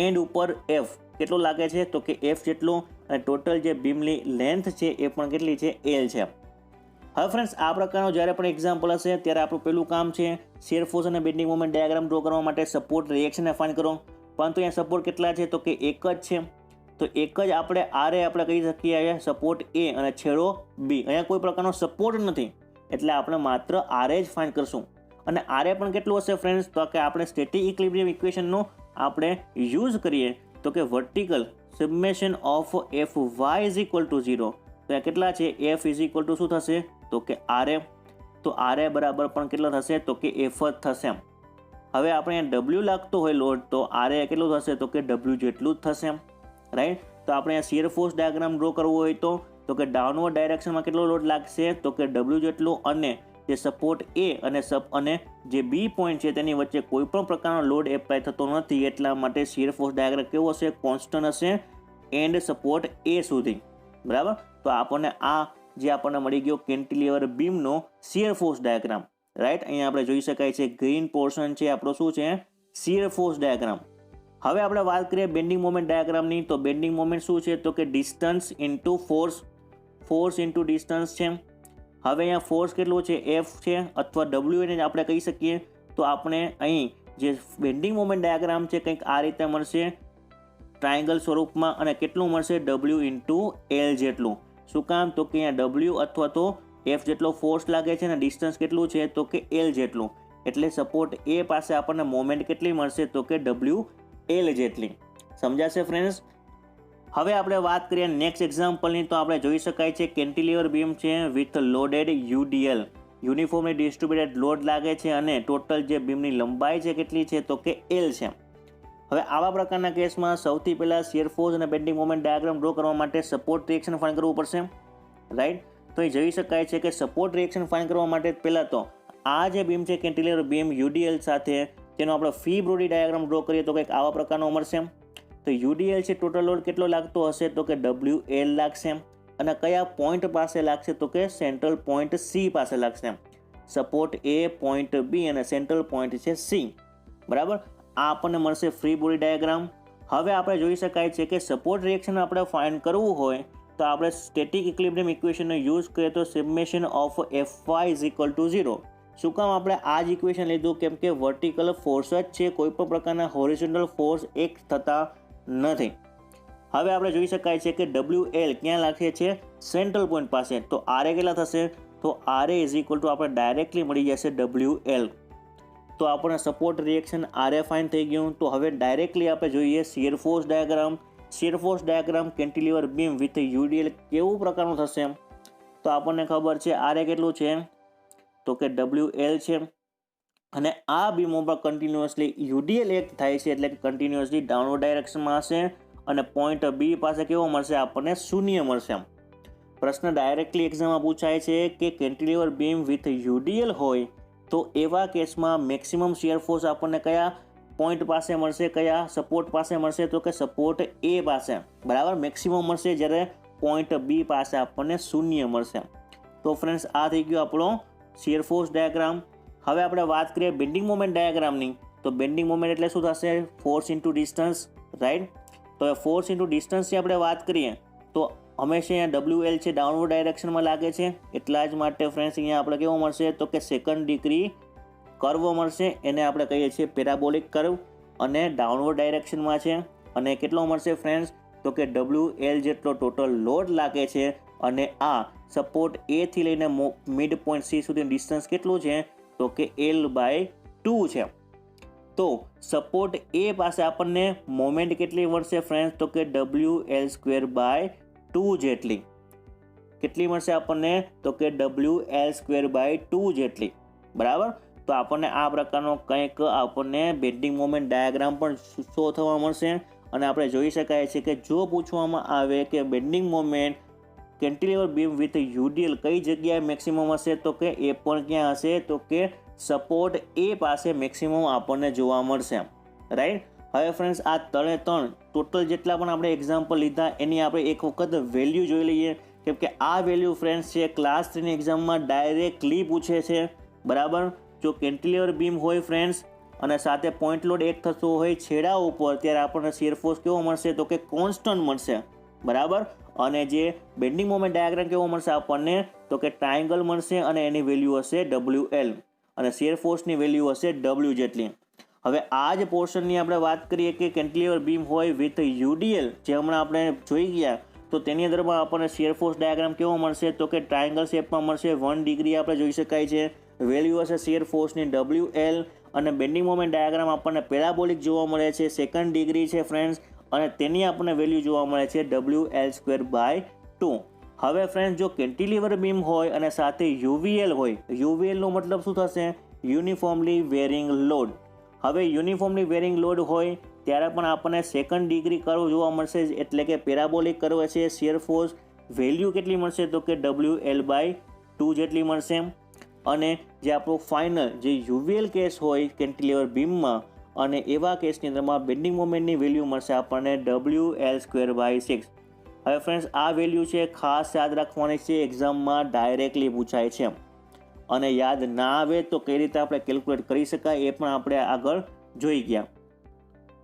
એન્ડ ઉપર F. કેટલો લાગે છે તો કે F જેટલો અને ટોટલ જે બીમની લેન્થ છે એ પણ કેટલી છે L છે. હવે ફ્રેન્ડ્સ આ પ્રકારનો જ્યારે પણ એક્ઝામ્પલ હશે ત્યારે આપણું પહેલું કામ છે શિયર ફોર્સ અને બેન્ડિંગ મોમેન્ટ ડાયાગ્રામ ડ્રો કરવા માટે સપોર્ટ રિએક્શનને ફાઇન્ડ કરો. પરંતુ અહીંયા સપોર્ટ કેટલા છે તો કે એક જ છે. તો એક જ આપણે આપણે કહી શકીએ અહીંયા સપોર્ટ A અને છેડો B. અહીંયા કોઈ પ્રકારનો સપોર્ટ નથી એટલે આપણે માત્ર જ ફાઇન્ડ કરશું. અને પણ કેટલું હશે ફ્રેન્ડ્સ તો કે આપણે સ્ટેટિક ઇક્વિલિબ્રિયમ ઇક્વેશનનો આપણે યુઝ કરીએ તો કે vertical summation of Fy is equal to 0. તો અહીંયા કેટલા છે F ઇઝ ઇક્વલ ટુ શું થશે તો કે તો બરાબર પણ કેટલો થશે તો કે F જ થશે. હવે આપણે W લાગતો હોય લોડ તો કેટલું થશે તો કે W જેટલું જ થશે. રાઈટ. તો આપણે અહીંયા શિયર ફોર્સ ડાયાગ્રામ ડ્રો કરવો હોય તો કે ડાઉનવર્ડ ડાયરેક્શનમાં કેટલો લોડ લાગશે તો કે W જેટલું અને જે સપોર્ટ A અને જે B પોઈન્ટ છે તેની વચ્ચે કોઈ પણ પ્રકારનો લોડ એપ્લાય થતો નથી એટલા માટે શિયર ફોર્સ ડાયાગ્રામ કેવો હશે કોન્સ્ટન્ટ હશે એન્ડ સપોર્ટ A સુધી. બરાબર. તો આપણને જે આપણને મળી ગયો કેન્ટિલીવર બીમનો શિયર ફોર્સ ડાયાગ્રામ. રાઈટ. અહીંયા આપણે જોઈ શકાય છે ગ્રીન પોર્શન છે આપણો શું છે શિયર ફોર્સ ડાયાગ્રામ. હવે આપણે વાત કરીએ બેન્ડિંગ મોમેન્ટ ડાયાગ્રામની. તો બેન્ડિંગ મોમેન્ટ શું છે તો કે distance into force into distance છે. હવે અહીંયા ફોર્સ કેટલો છે F છે અથવા W એને આપણે કહી શકીએ. તો આપણે અહીં જે બેન્ડિંગ મોમેન્ટ ડાયાગ્રામ છે કંઈક આ રીતે મળશે ટ્રાયંગલ સ્વરૂપમાં અને કેટલું મળશે W ઇન્ટુ L જેટલું. શું કામ તો કે અહીંયા W અથવા તો F જેટલો ફોર્સ લાગે છે અને ડિસ્ટન્સ કેટલું છે તો કે L જેટલું. એટલે સપોર્ટ A પાસે આપણને મોમેન્ટ કેટલી મળશે તો કે WL જેટલી. સમજાશે ફ્રેન્ડ્સ. હવે આપણે વાત કરીએ નેક્સ્ટ એક્ઝામ્પલની. તો આપણે જોઈ શકાય છે કેન્ટિલીવર બીમ છે with loaded UDL. Uniformly distributed load લાગે છે અને ટોટલ જે બીમની લંબાઈ છે કેટલી છે તો કે L છે. હવે આવા પ્રકારના કેસમાં સૌથી પહેલાં શિયર ફોર્સ અને બેન્ડિંગ મોમેન્ટ ડાયાગ્રામ ડ્રો કરવા માટે સપોર્ટ રિએક્શન ફાઇન્ડ કરવું પડશે. રાઈટ. તો એ જોઈ શકાય છે કે સપોર્ટ રિએક્શન ફાઇન્ડ કરવા માટે પહેલાં તો આ જે બીમ છે કેન્ટિલીવર બીમ UDL સાથે તેનો આપણે ફ્રી બોડી ડાયાગ્રામ ડ્રો કરીએ તો કંઈક આવા પ્રકારનો મળશે. તો UDL છે ટોટલ લોડ કેટલો લાગતો હશે તો કે WL લાગશે અને કયા પોઈન્ટ પાસે લાગશે તો કે સેન્ટ્રલ પોઈન્ટ C પાસે લાગશે. સપોર્ટ A પોઈન્ટ B અને સેન્ટ્રલ પોઈન્ટ છે C. બરાબર. આ આપણને મળશે ફ્રી બોડી ડાયાગ્રામ. હવે આપણે જોઈ શકાય છે કે સપોર્ટ રિએક્શન આપણે ફાઇન્ડ કરવું હોય તો આપણે સ્ટેટિક ઇક્વિલિબ્રિયમ ઇક્વેશનનો યુઝ કરીએ તો summation of Fy is equal to 0. શું કામ આપણે આ જ ઇક્વેશન લીધું કેમ કે વર્ટિકલ ફોર્સ જ છે, કોઈ પણ પ્રકારના હોરિઝોન્ટલ ફોર્સ એક થતા નથી. હવે આપણે જોઈ શકાય છે કે WL ક્યાં લાગે છે સેન્ટ્રલ પોઈન્ટ પાસે. તો કેટલા થશે તો ઇઝ ઇક્વલ ટુ આપણે ડાયરેક્ટલી મળી જશે WL. તો આપણને સપોર્ટ રિએક્શન ફાઇન થઈ ગયું. તો હવે ડાયરેક્ટલી આપણે જોઈએ shear force diagram. Shear force diagram cantilever beam with UDL કેવું પ્રકારનું થશે તો આપણને ખબર છે કેટલું છે તો કે WL છે અને આ બીમો પર કન્ટિન્યુઅસલી UDL એક્ટ થાય છે એટલે કે કન્ટિન્યુઅસલી ડાઉનવર્ડ ડાયરેક્શનમાં હશે અને પોઈન્ટ B પાસે કેવો મળશે આપણને શૂન્ય મળશે. પ્રશ્ન ડાયરેક્ટલી એક્ઝામમાં પૂછાય છે કે કેન્ટિલીવર બીમ વિથ UDL હોય તો એવા કેસમાં મેક્સિમમ શિયર ફોર્સ આપણને કયા પોઈન્ટ પાસે મળશે, કયા સપોર્ટ પાસે મળશે, તો કે સપોર્ટ A પાસે, બરાબર, મેક્સિમમ મળશે, જ્યારે પોઈન્ટ B પાસે આપણને શૂન્ય મળશે. તો ફ્રેન્ડ્સ આ થઈ ગયો આપણો શિયર ફોર્સ ડાયાગ્રામ. હવે આપણે વાત કરીએ બેન્ડિંગ મોમેન્ટ ડાયાગ્રામની. તો બેન્ડિંગ મોમેન્ટ એટલે શું થશે? Force into distance, right. તો ફોર્સ ઇન્ટુ ડિસ્ટન્સની આપણે વાત કરીએ તો હંમેશા અહીંયા WL છે ડાઉનવર્ડ ડાયરેક્શનમાં લાગે છે, એટલા જ માટે ફ્રેન્ડ્સ અહીંયા આપણે કેવો મળશે તો કે સેકન્ડ ડિગ્રી કર્વ મળશે. એને આપણે કહીએ છીએ પેરાબોલિક કર્વ અને ડાઉનવર્ડ ડાયરેક્શનમાં છે. અને કેટલો મળશે ફ્રેન્ડ્સ તો કે WL જેટલો ટોટલ લોડ લાગે છે અને આ સપોર્ટ A થી લઈને મિડ પોઈન્ટ C સુધી ડિસ્ટન્સ કેટલું છે તો કે L/2 છે. તો સપોર્ટ A પાસે આપણને મોમેન્ટ કેટલી મળશે ફ્રેન્ડ્સ તો કે WL²/2 જેટલી. કેટલી મળશે આપણને તો કે WL²/2 જેટલી, બરાબર. તો આપણને આ પ્રકારનો કંઈક આપણને બેન્ડિંગ મોમેન્ટ ડાયાગ્રામ પણ શો થવા મળશે. અને આપણે જોઈ શકાય છે કે જો પૂછવામાં આવે કે bending moment cantilever beam with UDL કઈ જગ્યાએ મેક્સિમમ હશે તો કે એ પણ ક્યાં હશે તો કે સપોર્ટ A પાસે મેક્સિમમ આપણને જોવા મળશે, રાઈટ. હવે ફ્રેન્ડ્સ આ ત્રણ ટોટલ જેટલા પણ આપણે એક્ઝામ્પલ લીધા એની આપણે એક વખત વેલ્યુ જોઈ લઈએ, કેમ કે આ વેલ્યુ ફ્રેન્ડ્સ છે ક્લાસ 3ની એક્ઝામમાં ડાયરેક્ટલી પૂછે છે, બરાબર. જો કેન્ટિલીવર બીમ હોય ફ્રેન્ડ્સ અને સાથે પોઈન્ટ લોડ એક થતો હોય છેડા ઉપર, ત્યારે આપણને શિયર ફોર્સ કેવો મળશે તો કે કોન્સ્ટન્ટ મળશે, બરાબર. અને જે બેન્ડિંગ મોમેન્ટ ડાયાગ્રામ કેવો મળશે આપણને તો કે ટ્રાયંગલ મળશે અને એની વેલ્યુ હશે WL અને શિયર ફોર્સની વેલ્યુ હશે W જેટલી. હવે આ જ પોર્શનની આપણે વાત કરીએ કે કેન્ટિલીવર બીમ હોય વિથ UDL, જે હમણાં આપણે જોઈ ગયા, તો તેની અંદરમાં આપણને શિયર ફોર્સ ડાયાગ્રામ કેવો મળશે તો કે ટ્રાયંગલ શેપમાં મળશે. 1 ડિગ્રી આપણે જોઈ શકાય છે, વેલ્યુ હશે શિયર ફોર્સની WL અને બેન્ડિંગ મોમેન્ટ ડાયાગ્રામ આપણને પેરાબોલિક જોવા મળે છે, સેકન્ડ ડિગ્રી છે ફ્રેન્ડ્સ અને તેની આપણને વેલ્યુ જોવા મળે છે WL²/2. હવે ફ્રેન્ડ્સ જો કેન્ટિલીવર બીમ હોય અને સાથે UVL હોય, UVL નો મતલબ શું થશે? Uniformly varying load. હવે યુનિફોર્મલી વેરિંગ લોડ હોય ત્યારે પણ આપણને સેકન્ડ ડિગ્રી કર્વ જોવા મળશે, એટલે કે પેરાબોલિક કર્વ છે. શિયર ફોર્સ વેલ્યુ કેટલી મળશે તો કે WL/2 જેટલી મળશે. અને જે આપણું ફાઇનલ જે UVL કેસ હોય કેન્ટિલીવર બીમમાં અને એવા કેસની અંદરમાં બેન્ડિંગ મોમેન્ટની વેલ્યુ મળશે આપણને WL²/6. હવે ફ્રેન્ડ્સ આ વેલ્યુ છે ખાસ યાદ રાખવાની છે, એક્ઝામમાં ડાયરેક્ટલી પૂછાય છે અને યાદ ના આવે તો કઈ રીતે આપણે કેલ્ક્યુલેટ કરી શકાય એ પણ આપણે આગળ જોઈ ગયા.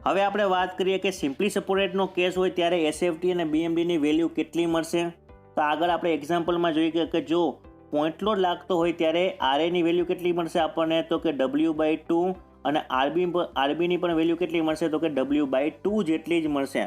હવે આપણે વાત કરીએ કે સિમ્પલી સપોર્ટેડનો કેસ હોય ત્યારે SFT અને BMDની વેલ્યુ કેટલી મળશે. તો આગળ આપણે એક્ઝામ્પલમાં જોઈએ કે જો પોઈન્ટ લોડ લાગતો હોય ત્યારે RAની વેલ્યુ કેટલી મળશે આપણને તો કે W/2 અને RBની પણ વેલ્યુ કેટલી મળશે તો કે W/2 જેટલી જ મળશે.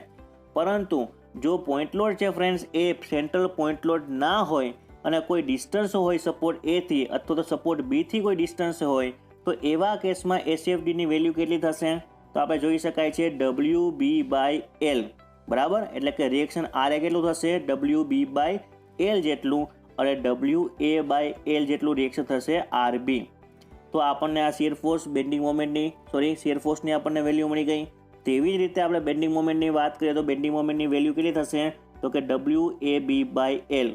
પરંતુ જો પોઈન્ટ લોડ છે ફ્રેન્ડ્સ એ સેન્ટ્રલ પોઈન્ટ લોડ ના હોય અને કોઈ ડિસ્ટન્સ હોય સપોર્ટ A થી અથવા તો સપોર્ટ B થી કોઈ ડિસ્ટન્સ હોય તો એવા કેસમાં SFDની વેલ્યુ કેટલી થશે તો આપણે જોઈ શકાય છે WB/L, બરાબર. એટલે કે રિએક્શન RA કેટલું થશે WB/L જેટલું અને WA/L જેટલું રિએક્શન થશે RB. તો આપણને આ શિયર ફોર્સ બેન્ડિંગ મોમેન્ટની શિયર ફોર્સની આપણને વેલ્યુ મળી ગઈ. તેવી જ રીતે આપણે બેન્ડિંગ મોમેન્ટની વાત કરીએ તો બેન્ડિંગ મોમેન્ટની વેલ્યુ કેટલી થશે તો કે WAB/L.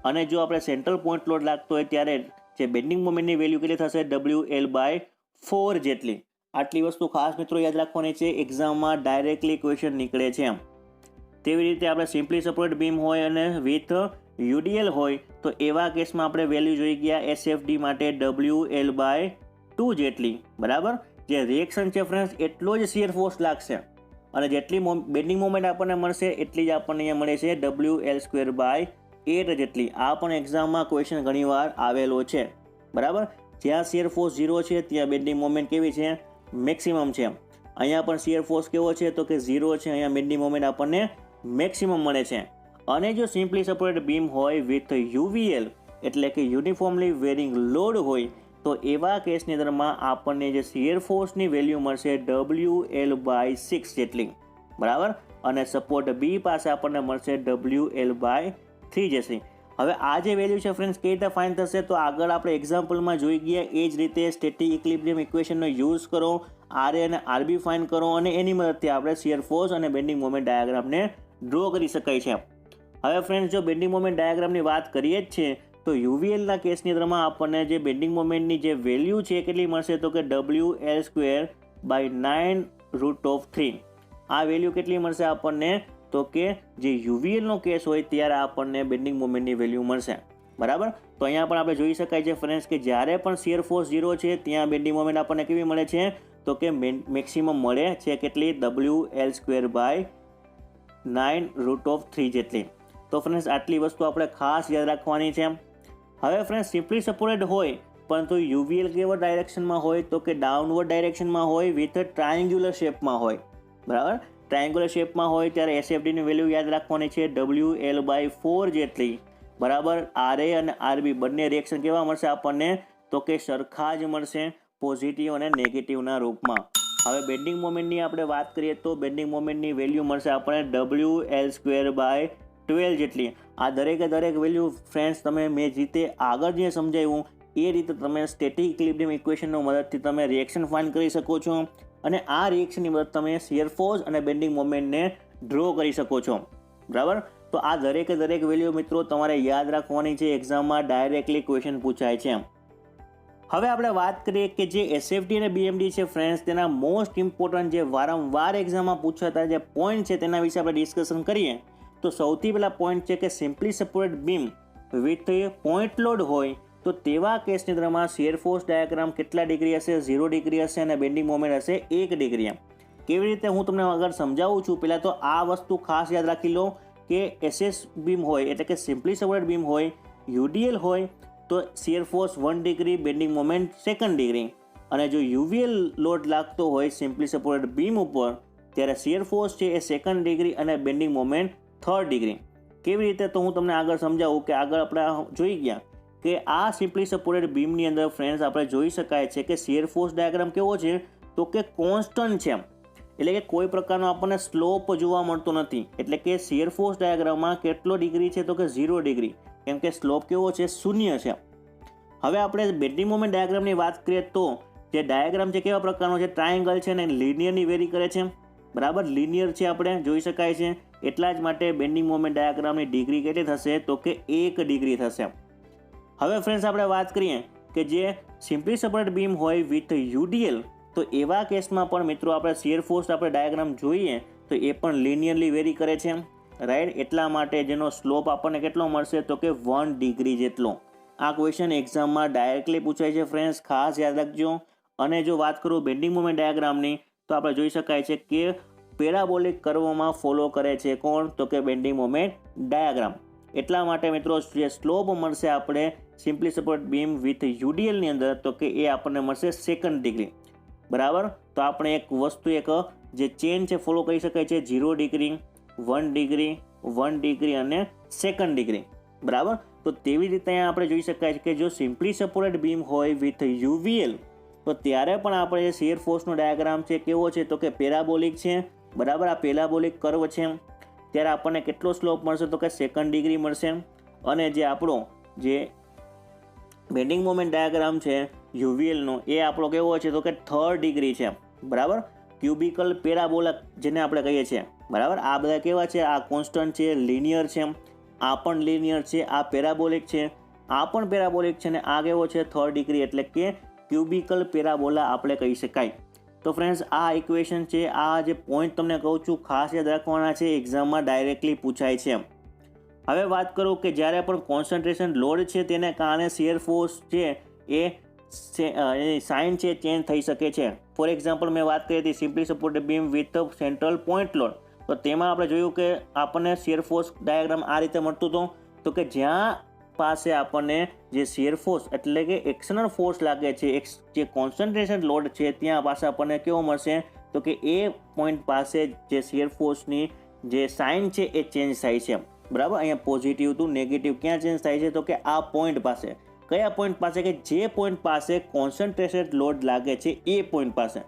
અને જો આપણે સેન્ટ્રલ પોઈન્ટ લોડ લાગતો હોય ત્યારે જે બેન્ડિંગ મોમેન્ટની વેલ્યુ કેટલી થશે WL/4 જેટલી. આટલી વસ્તુ ખાસ મિત્રો યાદ રાખવાની છે, એક્ઝામમાં ડાયરેક્ટલી ક્વેશ્ચન નીકળે છે. તેવી રીતે આપણે સિમ્પલી સપોર્ટેડ બીમ હોય અને વિથ UDL હોય તો એવા કેસમાં આપણે વેલ્યુ જોઈ ગયા SFD માટે WL/2 જેટલી, બરાબર. જે રિએક્શન છે ફ્રેન્ડ્સ એટલો જ શિયર ફોર્સ લાગશે અને જેટલી બેન્ડિંગ મોમેન્ટ આપણને મળશે એટલી જ આપણને અહીંયા મળે છે WL²/8 જેટલી. આ પણ એક્ઝામમાં ક્વેશ્ચન ઘણીવાર આવેલો છે, બરાબર. જ્યાં શિયર ફોર્સ 0 છે ત્યાં બેન્ડિંગ મોમેન્ટ કેવી છે મેક્સિમમ છે. અહીંયા પણ શિયર ફોર્સ કેવો છે તો કે 0 છે, અહીંયા બેન્ડિંગ મોમેન્ટ આપણને મેક્સિમમ મળે છે. અને જો સિમ્પલી સપોર્ટેડ બીમ હોય વિથ UVL એટલે કે યુનિફોર્મલી વેરિંગ લોડ હોય તો એવા કેસની અંદરમાં આપણને જે શિયર ફોર્સની વેલ્યુ મળશે WL/6 જેટલી, બરાબર. અને સપોર્ટ B પાસે આપણને મળશે WL/3 જેટલી. હવે આ જે વેલ્યુ છે ફ્રેન્ડ્સ કઈ રીતે ફાઇન્ડ થશે, તો આગળ આપણે એક્ઝામ્પલમાં જોઈ ગયા એ જ રીતે સ્ટેટિક ઇક્વિલિબ્રિયમ ઇક્વેશનનો યુઝ કરો, આરએ અને આરબી ફાઇન્ડ કરો અને એની મદદથી આપણે શિયર ફોર્સ અને બેન્ડિંગ મોમેન્ટ ડાયાગ્રામને ડ્રો કરી શકાય છે. હવે ફ્રેન્ડ્સ જો બેન્ડિંગ મોમેન્ટ ડાયાગ્રામની વાત કરીએ જ છે તો યુવીએલના કેસની અંદરમાં આપણને જે બેન્ડિંગ મોમેન્ટની જે વેલ્યુ છે કેટલી મળશે, તો કે WL²/9√3. આ વેલ્યુ કેટલી મળશે આપણને, તો કે જે યુવીએલનો કેસ હોય ત્યારે આપણને બેન્ડિંગ મોમેન્ટની વેલ્યુ મળશે. બરાબર, તો અહીંયા પણ આપણે જોઈ શકાય છે ફ્રેન્ડ્સ કે જ્યારે પણ શિયર ફોર્સ 0 છે ત્યાં બેન્ડિંગ મોમેન્ટ આપણને કેવી મળે છે, તો કે મેક્સિમમ મળે છે કેટલી, WL²/9√3 જેટલી. તો ફ્રેન્ડ્સ આટલી વસ્તુ આપણે ખાસ યાદ રાખવાની છે. હવે ફ્રેન્ડ્સ સિમ્પલી સપોર્ટેડ હોય પરંતુ યુવીએલ કેવા ડાયરેક્શનમાં હોય, તો કે ડાઉનવર્ડ ડાયરેક્શનમાં હોય વિથ ટ્રાયંગ્યુલર શેપમાં હોય. બરાબર, ટ્રાયંગ્યુલર શેપમાં હોય ત્યારે એસએફડીની વેલ્યુ યાદ રાખવાની છે WL/4 જેટલી. બરાબર, આરએ અને આરબી બંને રિએક્શન કેવા મળશે આપણને, તો કે સરખા જ મળશે, પોઝિટિવ અને નેગેટિવના રૂપમાં. હવે બેન્ડિંગ મોમેન્ટની આપણે વાત કરીએ તો બેન્ડિંગ મોમેન્ટની વેલ્યુ મળશે આપણને WL²/12 જેટલી. આ દરેકે દરેક વેલ્યુ ફ્રેન્ડ્સ તમે મેં રીતે આગળ જે સમજાવ્યું એ રીતે તમે સ્ટેટિક ઇક્વિલિબ્રિયમ ઇક્વેશનનો મદદથી તમે રિએક્શન ફાઇન્ડ કરી શકો છો અને આ રિએક્શનની મદદ તમે શિયર ફોર્સ અને બેન્ડિંગ મોમેન્ટને ડ્રો કરી શકો છો. બરાબર, તો આ દરેકે દરેક વેલ્યુ મિત્રો તમારે યાદ રાખવાની છે, એક્ઝામમાં ડાયરેક્ટલી ક્વેશ્ચન પૂછાય છે. હવે આપણે વાત કરીએ કે જે એસએફડી અને બીએમડી છે ફ્રેન્ડ્સ તેના મોસ્ટ ઇમ્પોર્ટન્ટ જે વારંવાર એક્ઝામમાં પૂછાતા જે પોઈન્ટ છે તેના વિશે આપણે ડિસ્કશન કરીએ તો સૌથી પહેલા પોઈન્ટ છે કે simply supported beam with point load હોય તો તેવા કેસની અંદરમાં શિયર ફોર્સ ડાયાગ્રામ કેટલા ડિગ્રી હશે, 0 ડિગ્રી હશે અને બેન્ડિંગ મોમેન્ટ હશે 1 ડિગ્રી. કેવી રીતે હું તમને આગળ સમજાવું છું. પહેલાં તો આ વસ્તુ ખાસ યાદ રાખી લો કે એસએસ બીમ હોય એટલે કે સિમ્પલી સપોર્ટેડ બીમ હોય, યુડીએલ હોય તો shear force 1 degree, bending moment 2 degree. અને જો યુવીએલ લોડ લાગતો હોય સિમ્પલી સપોર્ટેડ બીમ ઉપર ત્યારે શિયર ફોર્સ છે એ 2 ડિગ્રી અને બેન્ડિંગ મોમેન્ટ 3 ડિગ્રી. કેવી રીતે, તો હું તમને આગળ સમજાવું કે આગળ આપણે જોઈ ગયા કે આ સિમ્પલી સપોર્ટેડ બીમની અંદર ફ્રેન્ડ્સ આપણે જોઈ શકાય છે કે શિયર ફોર્સ ડાયાગ્રામ કેવો છે, તો કે કોન્સ્ટન્ટ છે. એટલે કે કોઈ પ્રકારનો આપણને સ્લોપ જોવા મળતો નથી. એટલે કે શિયર ફોર્સ ડાયાગ્રામમાં કેટલો ડિગ્રી છે, તો કે 0 ડિગ્રી, કેમ કે સ્લોપ કેવો છે, 0 છે. હવે આપણે બેન્ડિંગ મોમેન્ટ ડાયાગ્રામની વાત કરીએ તો જે ડાયાગ્રામ છે કેવા પ્રકારનો છે, ટ્રાયંગલ છે ને લિનિયરની વેરી કરે છે. બરાબર, લિનિયર છે આપણે જોઈ શકાય છે. એટલા જ માટે બેન્ડિંગ મોમેન્ટ ડાયાગ્રામની ડિગ્રી કેટલી થશે, તો કે 1 ડિગ્રી થશે. હવે ફ્રેન્ડ્સ આપણે વાત કરીએ કે જે સિમ્પલી સપોર્ટેડ બીમ હોય વિથ યુડીએલ તો એવા કેસમાં પણ મિત્રો આપણે શિયર ફોર્સ આપણે ડાયાગ્રામ જોઈએ તો એ પણ લિનિયરલી વેરી કરે છે. રાઈટ, એટલા માટે જેનો સ્લોપ આપણને કેટલો મળશે, તો કે 1 ડિગ્રી જેટલો. આ ક્વેશ્ચન એક્ઝામમાં ડાયરેક્ટલી પૂછાય છે ફ્રેન્ડ્સ, ખાસ યાદ રાખજો. અને જો વાત કરું બેન્ડિંગ મોમેન્ટ ડાયાગ્રામની તો આપણે જોઈ શકાય છે કે પેરાબોલિક કર્વમાં ફોલો કરે છે કોણ, તો કે બેન્ડિંગ મોમેન્ટ ડાયાગ્રામ. એટલા માટે મિત્રો જે સ્લોપ મળશે આપણે સિમ્પલી સપોર્ટેડ બીમ વિથ યુડીએલની અંદર તો કે એ આપણને મળશે 2 ડિગ્રી. બરાબર, તો આપણે એક વસ્તુ એક જે ચેન છે ફોલો કરી શકાય છે 0 ડિગ્રી, 1 ડિગ્રી, 1 ડિગ્રી અને 2 ડિગ્રી. બરાબર, તો તેવી રીતે અહીંયા આપણે જોઈ શકાય છે કે જો સિમ્પલી સપોર્ટેડ બીમ હોય વિથ યુવીએલ તો ત્યારે પણ આપણે જે શિયર ફોર્સનો ડાયાગ્રામ છે કેવો છે, તો કે પેરાબોલિક છે. બરાબર, આ પેરાબોલિક કર્વ છે ત્યારે આપણને કેટલો સ્લોપ મળશે, તો કે 2 ડિગ્રી મળશે. અને જે આપણો જે બેન્ડિંગ મોમેન્ટ ડાયાગ્રામ છે યુવીએલનો એ આપણો કેવો છે, તો કે 3 ડિગ્રી છે. બરાબર, ક્યુબિકલ પેરાબોલા જેને આપણે કહીએ છીએ. બરાબર, આ બધા કેવા છે, આ કોન્સ્ટન્ટ છે, લિનિયર છે, આ પણ લિનિયર છે, આ પેરાબોલિક છે, આ પણ પેરાબોલિક છે અને આ કેવો છે 3 ડિગ્રી એટલે કે ક્યુબિકલ પેરાબોલા આપણે કહી શકાય. તો ફ્રેન્ડ્સ આ ઇક્વેશન છે, આ જે પોઈન્ટ તમને કહું છું ખાસ યાદ રાખવાના છે, એક્ઝામમાં ડાયરેક્ટલી પૂછાય છે. હવે વાત કરું કે જ્યારે પણ કોન્સન્ટ્રેશન લોડ છે તેને કારણે શિયર ફોર્સ છે એ સાઇન છે ચેન્જ થઈ શકે છે. ફોર એક્ઝામ્પલ મેં વાત કરી હતી simply supported beam with central point load, તો તેમાં આપણે જોયું કે આપણને શિયર ફોર્સ ડાયાગ્રામ આ રીતે મળતું હતું. તો કે જ્યાં પાસે આપણને જે શિયર ફોર્સ એટલે કે એક્સટર્નલ ફોર્સ લાગે છે, જે કોન્સન્ટ્રેશન લોડ છે ત્યાં પાસે આપણને કેવો મળશે, તો કે એ પોઈન્ટ પાસે જે શિયર ફોર્સની જે સાઇન છે એ ચેન્જ થાય છે. બરાબર, અહીંયા પોઝિટિવ ટુ નેગેટિવ ક્યાં ચેન્જ થાય છે, તો કે આ પોઈન્ટ પાસે. કયા પોઈન્ટ પાસે, કે જે પોઈન્ટ પાસે કોન્સન્ટ્રેટેડ લોડ લાગે છે એ પોઈન્ટ પાસે.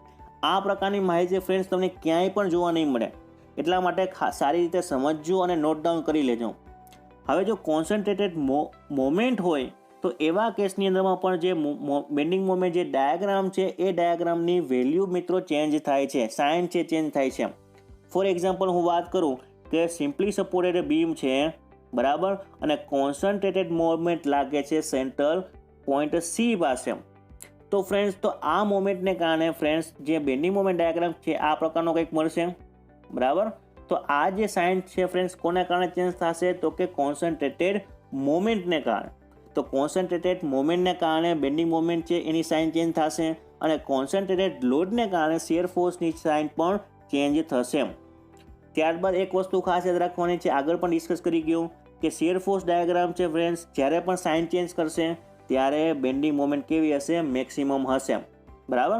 આ પ્રકારની માહિતી ફ્રેન્ડ્સ તમને ક્યાંય પણ જોવા નહીં મળે. એટલા માટે સારી રીતે સમજજો અને નોટ ડાઉન કરી લેજો. હવે જો કોન્સન્ટ્રેટેડ મોમેન્ટ હોય તો એવા કેસની અંદરમાં પણ જે બેન્ડિંગ મોમેન્ટ જે ડાયાગ્રામ છે એ ડાયાગ્રામની વેલ્યુ મિત્રો ચેન્જ થાય છે, સાઇન છે ચેન્જ થાય છે. ફોર એક્ઝામ્પલ હું વાત કરું કે સિમ્પલી સપોર્ટેડ બીમ છે, બરાબર, અને કોન્સન્ટ્રેટેડ મોમેન્ટ લાગે છે સેન્ટ્રલ પોઈન્ટ સી પાસે. તો ફ્રેન્ડ્સ તો આ મોમેન્ટને કારણે ફ્રેન્ડ્સ જે બેન્ડિંગ મોમેન્ટ ડાયાગ્રામ છે આ પ્રકારનો કંઈક મળશે, બરાબર. તો આ જે સાઇન છે ફ્રેન્ડ્સ કોના કારણે ચેન્જ થશે તો કે કોન્સન્ટ્રેટેડ મોમેન્ટને કારણે. તો કોન્સન્ટ્રેટેડ મોમેન્ટને કારણે બેન્ડિંગ મોમેન્ટ છે એની સાઇન ચેન્જ થશે અને કોન્સન્ટ્રેટેડ લોડને કારણે શિયર ફોર્સની સાઇન પણ ચેન્જ થશે. ત્યારબાદ એક વસ્તુ ખાસ યાદ રાખવાની છે, આગળ પણ ડિસ્કસ કરી ગયું કે શિયર ફોર્સ ડાયાગ્રામ છે ફ્રેન્ડ્સ જ્યારે પણ સાઇન ચેન્જ કરશે ત્યારે બેન્ડિંગ મોમેન્ટ કેવી હશે, મેક્સિમમ હશે, બરાબર.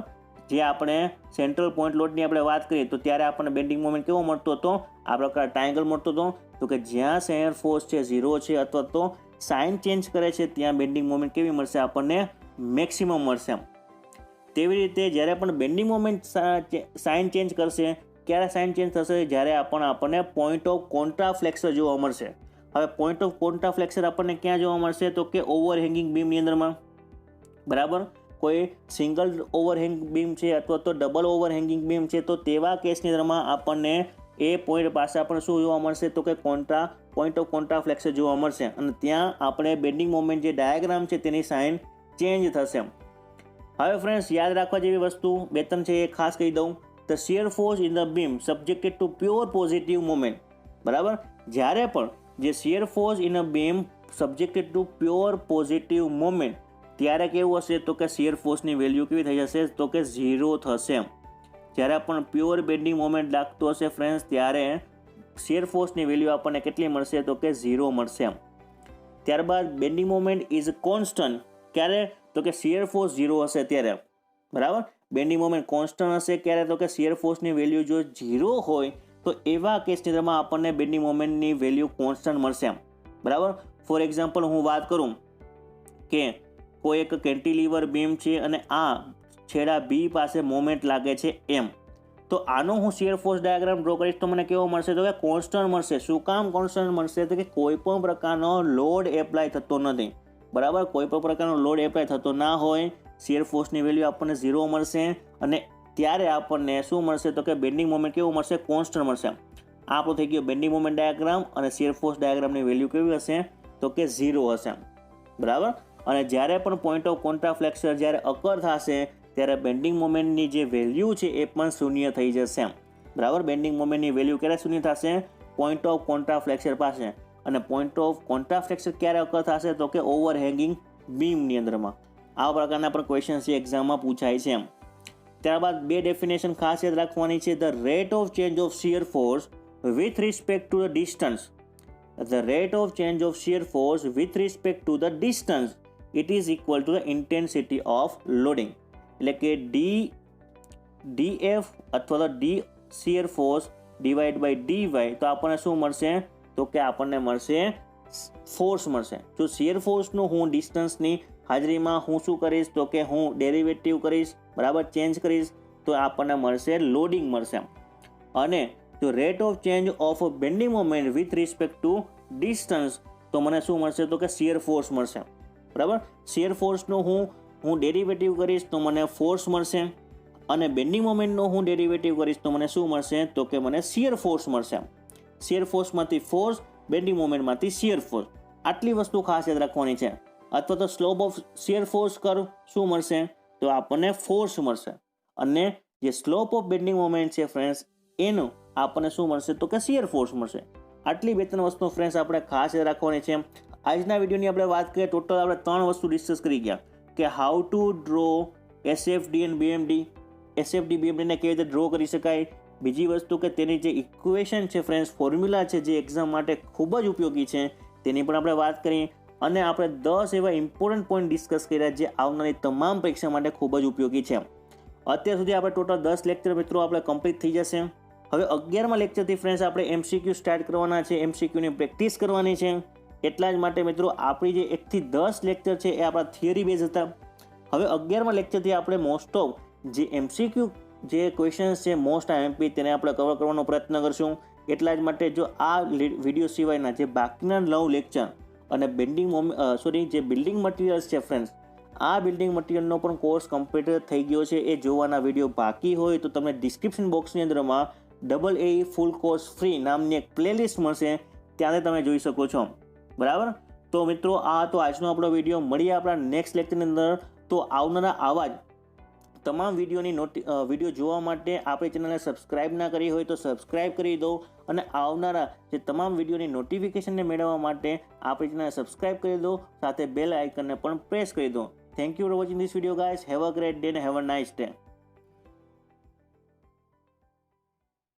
જે આપણે સેન્ટ્રલ પોઈન્ટ લોડની આપણે વાત કરીએ તો ત્યારે આપણને બેન્ડિંગ મોમેન્ટ કેવો મળતો હતો, આ પ્રકાર ટ્રાયંગલ મળતો હતો. તો કે જ્યાં શિયર ફોર્સ છે 0 છે અથવા તો સાઇન ચેન્જ કરે છે ત્યાં બેન્ડિંગ મોમેન્ટ કેવી મળશે, આપણને મેક્સિમમ મળશે. તેવી રીતે જ્યારે પણ બેન્ડિંગ મોમેન્ટ સાઇન ચેન્જ કરશે ક્યારે સાઇન ચેન્જ થશે, જ્યારે આપણને પોઈન્ટ ઓફ કોન્ટ્રાફ્લેક્સર જોવા મળશે. હવે પોઈન્ટ ઓફ કોન્ટ્રાફ્લેક્સર આપણને ક્યાં જોવા મળશે તો કે ઓવરહેંગિંગ બીમની અંદરમાં, બરાબર. કોઈ સિંગલ ઓવરહેંગ બીમ છે અથવા તો ડબલ ઓવરહેંગિંગ બીમ છે તો તેવા કેસની અંદરમાં આપણને એ પોઈન્ટ પાસે આપણને શું જોવા મળશે તો કે પોઈન્ટ ઓફ કોન્ટ્રાફ્લેક્સર જોવા મળશે અને ત્યાં આપણે બેન્ડિંગ મોમેન્ટ જે ડાયાગ્રામ છે તેની સાઇન ચેન્જ થશે. હવે ફ્રેન્ડ્સ યાદ રાખવા જેવી વસ્તુ બે ત્રણ છે એ ખાસ કહી દઉં. The shear force in the beam subjected to pure positive moment, બરાબર. જ્યારે પણ જે shear force in a beam subjected to pure positive moment ત્યારે કેવું હશે તો કે શિયર ફોર્સની વેલ્યુ કેવી થઈ જશે તો કે 0 થશે. જ્યારે પણ પ્યોર બેન્ડિંગ મોમેન્ટ લાગતો હશે ફ્રેન્ડ્સ ત્યારે શિયર ફોર્સની વેલ્યુ આપણને કેટલી મળશે તો કે 0 મળશે. ત્યારબાદ બેન્ડિંગ મોમેન્ટ ઇઝ કોન્સ્ટન્ટ ક્યારે તો કે શિયર ફોર્સ 0 હશે ત્યારે, બરાબર. બેન્ડિંગ મોમેન્ટ કોન્સ્ટન્ટ હશે ક્યારે તો કે શિયર ફોર્સની વેલ્યુ જો 0 હોય તો એવા કેસની અંદરમાં આપણને બેન્ડિંગ મોમેન્ટની વેલ્યુ કોન્સ્ટન્ટ મળશે, બરાબર. ફોર એક્ઝામ્પલ હું વાત કરું કે કોઈ એક કેન્ટિલીવર બીમ છે અને આ છેડા બી પાસે મોમેન્ટ લાગે છે એમ, તો આનો હું શિયર ફોર્સ ડાયાગ્રામ ડ્રો કરીશ તો મને કેવો મળશે તો કે કોન્સ્ટન્ટ મળશે. શું કામ કોન્સ્ટન્ટ મળશે તો કે કોઈ પણ પ્રકારનો લોડ એપ્લાય થતો નથી, બરાબર. કોઈ પણ પ્રકારનો લોડ એપ્લાય થતો ના હોય, શિયર ફોર્સની વેલ્યુ આપણને 0 મળશે અને ત્યારે આપણને શું મળશે તો કે બેન્ડિંગ મોમેન્ટ કેવું મળશે, કોન્સ્ટન્ટ મળશે. આ આપણો થઈ ગયો બેન્ડિંગ મોમેન્ટ ડાયાગ્રામ અને શિયર ફોર્સ ડાયાગ્રામની વેલ્યુ કેવી હશે તો કે 0 હશે, બરાબર. અને જ્યારે પણ પોઈન્ટ ઓફ કોન્ટ્રાફ્લેક્સર જ્યારે અકર થશે ત્યારે બેન્ડિંગ મોમેન્ટની જે વેલ્યુ છે એ પણ શૂન્ય થઈ જશે, બરાબર. બેન્ડિંગ મોમેન્ટની વેલ્યુ ક્યારે શૂન્ય થશે, પોઈન્ટ ઓફ કોન્ટ્રાફ્લેક્સર પાસે. અને પોઈન્ટ ઓફ કોન્ટ્રાફ્લેક્સર ક્યારે અકર થશે તો કે ઓવરહેંગિંગ બીમની અંદરમાં. આ પ્રકારના પણ ક્વેશ્ચન છે એક્ઝામમાં પૂછાય છે. ત્યારબાદ બે ડેફિનેશન ખાસ યાદ રાખવાની છે. The rate of change of shear force with respect to the distance, the rate of change of shear force with respect to the distance it is equal to the intensity of loading. એટલે કે DF અથવા તો D shear force divide by dy તો આપણને શું મળશે તો કે આપણને મળશે ફોર્સ મળશે. જો શિયર ફોર્સનું હું ડિસ્ટન્સની હાજરીમાં હું શું કરીશ તો કે હું ડેરિવેટિવ કરીશ, બરાબર, ચેન્જ કરીશ તો આપણને મળશે લોડિંગ મળશે. અને જો rate of change of bending moment with respect two distance તો મને શું મળશે તો કે શિયર ફોર્સ મળશે, બરાબર. શિયર ફોર્સનું હું ડેરિવેટિવ કરીશ તો મને ફોર્સ મળશે અને બેન્ડિંગ મોમેન્ટનો હું ડેરિવેટિવ કરીશ તો મને શું મળશે તો કે મને શિયર ફોર્સ મળશે. શિયર ફોર્સમાંથી ફોર્સ, બેન્ડિંગ મોમેન્ટમાંથી શિયર ફોર્સ, આટલી વસ્તુ ખાસ યાદ રાખવાની છે. અથવા તો slope of shear force curve શું મળશે તો આપણને ફોર્સ મળશે અને જે સ્લોપ ઓફ બેન્ડિંગ મોમેન્ટ છે ફ્રેન્ડ્સ એનું આપણને શું મળશે તો કે શિયર ફોર્સ મળશે. આટલી બે ત્રણ વસ્તુ ફ્રેન્ડ્સ આપણે ખાસ યાદ રાખવાની છે. આજના વિડીયોની આપણે વાત કરીએ ટોટલ આપણે 3 વસ્તુ ડિસ્કસ કરી ગયા કે how to draw SFD and BMD, SFD BMDને કેવી રીતે ડ્રો કરી શકાય. બીજી વસ્તુ કે તેની જે ઇક્વેશન છે ફ્રેન્ડ્સ, ફોર્મ્યુલા છે જે એક્ઝામ માટે ખૂબ જ ઉપયોગી છે તેની પણ આપણે વાત કરી અને આપણે 10 એવા ઇમ્પોર્ટન્ટ પોઈન્ટ ડિસ્કસ કર્યા જે આવનારી તમામ પરીક્ષા માટે ખૂબ જ ઉપયોગી છે. અત્યાર સુધી આપણે ટોટલ 10 લેક્ચર મિત્રો આપણે કમ્પ્લીટ થઈ જશે. હવે 11મા લેક્ચરથી ફ્રેન્ડ્સ આપણે MCQ સ્ટાર્ટ કરવાના છે, MCQની પ્રેક્ટિસ કરવાની છે. એટલા જ માટે મિત્રો આપણી જે 1 થી 10 લેક્ચર છે એ આપણા થિયરી બેઝ હતા. હવે 11મા લેક્ચરથી આપણે મોસ્ટ ઓફ જે MCQ જે ક્વેશ્ચન્સ છે મોસ્ટ IMP તેને આપણે કવર કરવાનો પ્રયત્ન કરશું. એટલા જ માટે જો આ વિડીયો સિવાયના જે બાકીના 9 લેક્ચર અને જે બિલ્ડિંગ મટીરિયલ્સ છે ફ્રેન્ડ્સ, આ બિલ્ડિંગ મટીરિયલનો પણ કોર્સ કમ્પ્લીટ થઈ ગયો છે. એ જોવાના વિડીયો બાકી હોય તો તમને ડિસ્ક્રિપ્શન બોક્સની અંદરમાં AAE ફૂલ કોર્સ ફ્રી નામની એક પ્લેલિસ્ટ મળશે, ત્યાંથી તમે જોઈ શકો છો. બરાબર. તો મિત્રો આ તો આજનો આપણો વિડીયો. મળીએ આપણા નેક્સ્ટ લેક્ચરની અંદર. તો આવનારા આવા જ તમામ વિડીયો જોવા માટે આપણી ચેનલને સબસ્ક્રાઇબ ના કરી હોય તો સબસ્ક્રાઇબ કરી દો, અને આવનારા જે તમામ વિડીયોની નોટિફિકેશનને મેળવવા માટે આપણી ચેનલને સબસ્ક્રાઇબ કરી દો, સાથે બેલ આઇકનને પણ પ્રેસ કરી દો. Thank you for watching this video guys. Have a great day અને હેવ અ નાઇસ ડે.